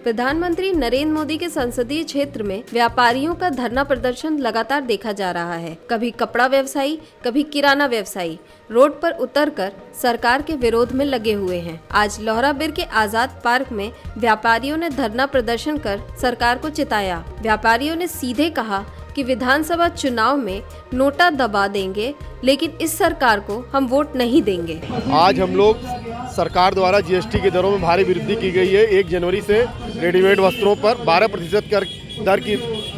प्रधानमंत्री नरेंद्र मोदी के संसदीय क्षेत्र में व्यापारियों का धरना प्रदर्शन लगातार देखा जा रहा है। कभी कपड़ा व्यवसायी, कभी किराना व्यवसायी रोड पर उतरकर सरकार के विरोध में लगे हुए हैं। आज लोहराबिर के आजाद पार्क में व्यापारियों ने धरना प्रदर्शन कर सरकार को चिताया। व्यापारियों ने सीधे कहा कि विधानसभा चुनाव में नोटा दबा देंगे, लेकिन इस सरकार को हम वोट नहीं देंगे। आज हम लोग सरकार द्वारा जीएसटी की दरों में भारी वृद्धि की गई है। 1 जनवरी से रेडीमेड वस्त्रों पर 12%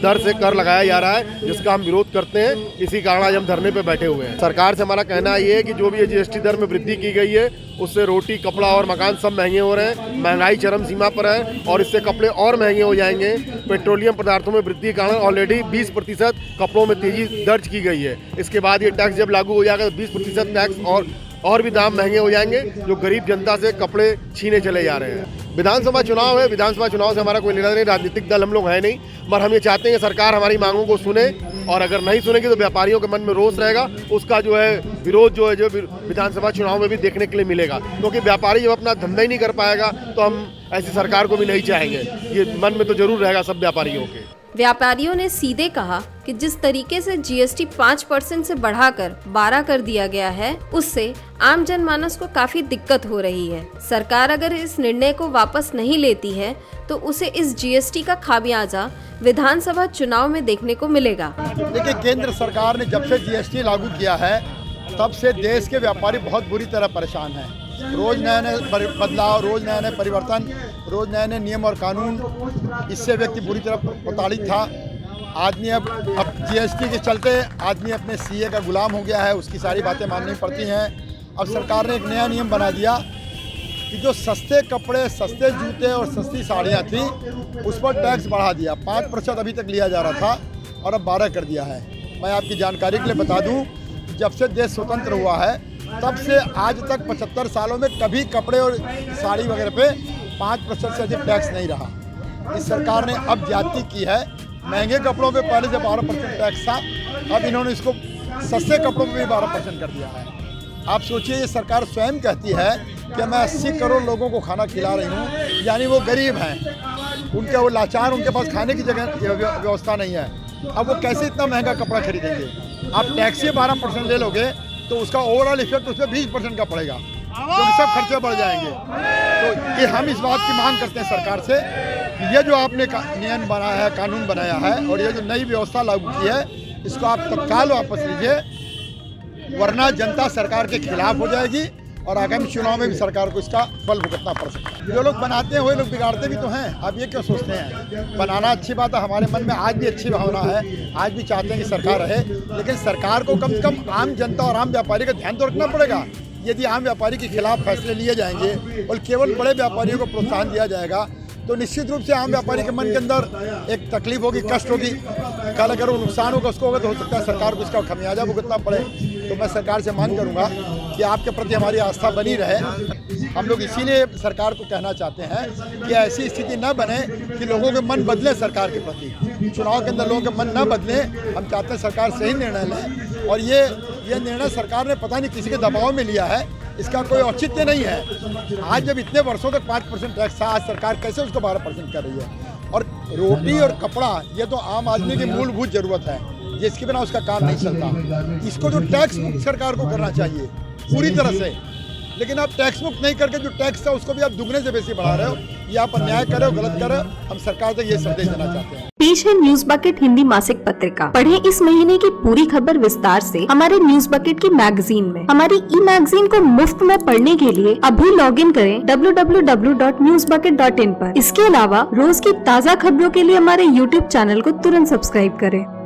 दर से कर लगाया जा रहा है, जिसका हम विरोध करते हैं। इसी कारण आज हम धरने पे बैठे हुए हैं। सरकार से हमारा कहना ये है कि जो भी ये जीएसटी दर में वृद्धि की गई है, उससे रोटी, कपड़ा और मकान सब महंगे हो रहे हैं। महंगाई चरम सीमा पर है और इससे कपड़े और महंगे हो जाएंगे। पेट्रोलियम पदार्थों में वृद्धि के कारण ऑलरेडी 20% कपड़ों में तेजी दर्ज की गई है। इसके बाद ये टैक्स जब लागू हो जाएगा तो 20% टैक्स और भी दाम महंगे हो जाएंगे, जो गरीब जनता से कपड़े छीने चले जा रहे हैं। विधानसभा चुनाव है, विधानसभा चुनाव से हमारा कोई लेना नहीं, राजनीतिक दल हम लोग है नहीं, मगर हम ये चाहते हैं कि सरकार हमारी मांगों को सुने, और अगर नहीं सुनेगी तो व्यापारियों के मन में रोष रहेगा। उसका जो है विरोध जो विधानसभा चुनाव में भी देखने के लिए मिलेगा, क्योंकि व्यापारी जब अपना धंधा ही नहीं कर पाएगा तो हम ऐसी सरकार को भी नहीं चाहेंगे। ये मन में तो जरूर रहेगा सब व्यापारियों के। व्यापारियों ने सीधे कहा कि जिस तरीके से जीएसटी 5% से बढ़ाकर 12 कर दिया गया है, उससे आम जनमानस को काफी दिक्कत हो रही है। सरकार अगर इस निर्णय को वापस नहीं लेती है तो उसे इस जीएसटी का खामियाजा विधानसभा चुनाव में देखने को मिलेगा। देखिए, केंद्र सरकार ने जब से जीएसटी लागू किया है तब से देश के व्यापारी बहुत बुरी तरह परेशान हैं। रोज नए नए बदलाव, रोज नए नए परिवर्तन, रोज नए नए नियम और कानून, इससे व्यक्ति बुरी तरह प्रताड़ित था। आदमी अब जीएसटी के चलते आदमी अपने सीए का गुलाम हो गया है, उसकी सारी बातें माननी पड़ती हैं। अब सरकार ने एक नया नियम बना दिया कि जो सस्ते कपड़े, सस्ते जूते और सस्ती साड़ियाँ थी उस पर टैक्स बढ़ा दिया। 5% अभी तक लिया जा रहा था और अब 12 कर दिया है। मैं आपकी जानकारी के लिए बता दूँ, जब से देश स्वतंत्र हुआ है तब से आज तक 75 सालों में कभी कपड़े और साड़ी वगैरह पे 5% से अधिक टैक्स नहीं रहा। इस सरकार ने अब ज्यादती की है। महंगे कपड़ों पे पहले से 12% टैक्स था, अब इन्होंने इसको सस्ते कपड़ों पे भी 12% कर दिया है। आप सोचिए, ये सरकार स्वयं कहती है कि मैं 80 करोड़ लोगों को खाना खिला रही हूँ, यानी वो गरीब हैं, उनके वो लाचार, उनके पास खाने की जगह व्यवस्था नहीं है। अब वो कैसे इतना महंगा कपड़ा खरीदेंगे? आप टैक्स से 12% ले लोगे तो उसका ओवरऑल इफेक्ट उसमें 20% का पड़ेगा, क्योंकि सब खर्चे बढ़ जाएंगे। तो ये हम इस बात की मांग करते हैं सरकार से कि ये जो आपने नियम बनाया है, कानून बनाया है और ये जो नई व्यवस्था लागू की है, इसको आप तत्काल वापस लीजिए, वरना जनता सरकार के खिलाफ हो जाएगी और आगामी चुनाव में भी सरकार को इसका फल भुगतना पड़ सकता है। जो लोग बनाते हैं वही लोग बिगाड़ते भी तो हैं। आप ये क्यों सोचते हैं? बनाना अच्छी बात है, हमारे मन में आज भी अच्छी भावना है, आज भी चाहते हैं कि सरकार रहे, लेकिन सरकार को कम से कम आम जनता और आम व्यापारी का ध्यान तो रखना पड़ेगा। यदि आम व्यापारी के खिलाफ फैसले लिए जाएंगे और केवल बड़े व्यापारियों को प्रोत्साहन दिया जाएगा तो निश्चित रूप से आम व्यापारी के मन के अंदर एक तकलीफ होगी, कष्ट होगी। कल अगर वो नुकसान होगा उसको होगा तो हो सकता है सरकार को इसका खमियाजा भुगतना पड़े। तो मैं सरकार से मांग करूंगा कि आपके प्रति हमारी आस्था बनी रहे। हम लोग इसीलिए सरकार को कहना चाहते हैं कि ऐसी स्थिति न बने कि लोगों के मन बदले सरकार के प्रति। चुनाव के अंदर लोगों के मन न बदले। हम चाहते हैं सरकार सही निर्णय ले, और ये निर्णय सरकार ने पता नहीं किसी के दबाव में लिया है, इसका कोई औचित्य नहीं है। आज जब इतने वर्षों तक 5% टैक्स था, आज सरकार कैसे उसको 12% कर रही है? और रोटी और कपड़ा ये तो आम आदमी की मूलभूत जरूरत है, जिसके बिना उसका काम नहीं चलता। इसको जो टैक्स मुक्त सरकार को करना चाहिए पूरी तरह से, लेकिन आप टैक्स मुक्त नहीं करके जो टैक्स था उसको भी आप दुगने से बेसी बढ़ा रहे हो। ये आप अन्याय करे हो, गलत करे हो। हम सरकार से ये संदेश देना चाहते हैं। पेश है न्यूज बकेट हिंदी मासिक पत्रिका। पढ़ें इस महीने की पूरी खबर विस्तार से हमारे न्यूज बकेट की मैगजीन में। हमारी ई मैगजीन को मुफ्त में पढ़ने के लिए अभी लॉग इन करें www.newsbucket.in पर। इसके अलावा रोज की ताज़ा खबरों के लिए हमारे YouTube चैनल को तुरंत सब्सक्राइब करें।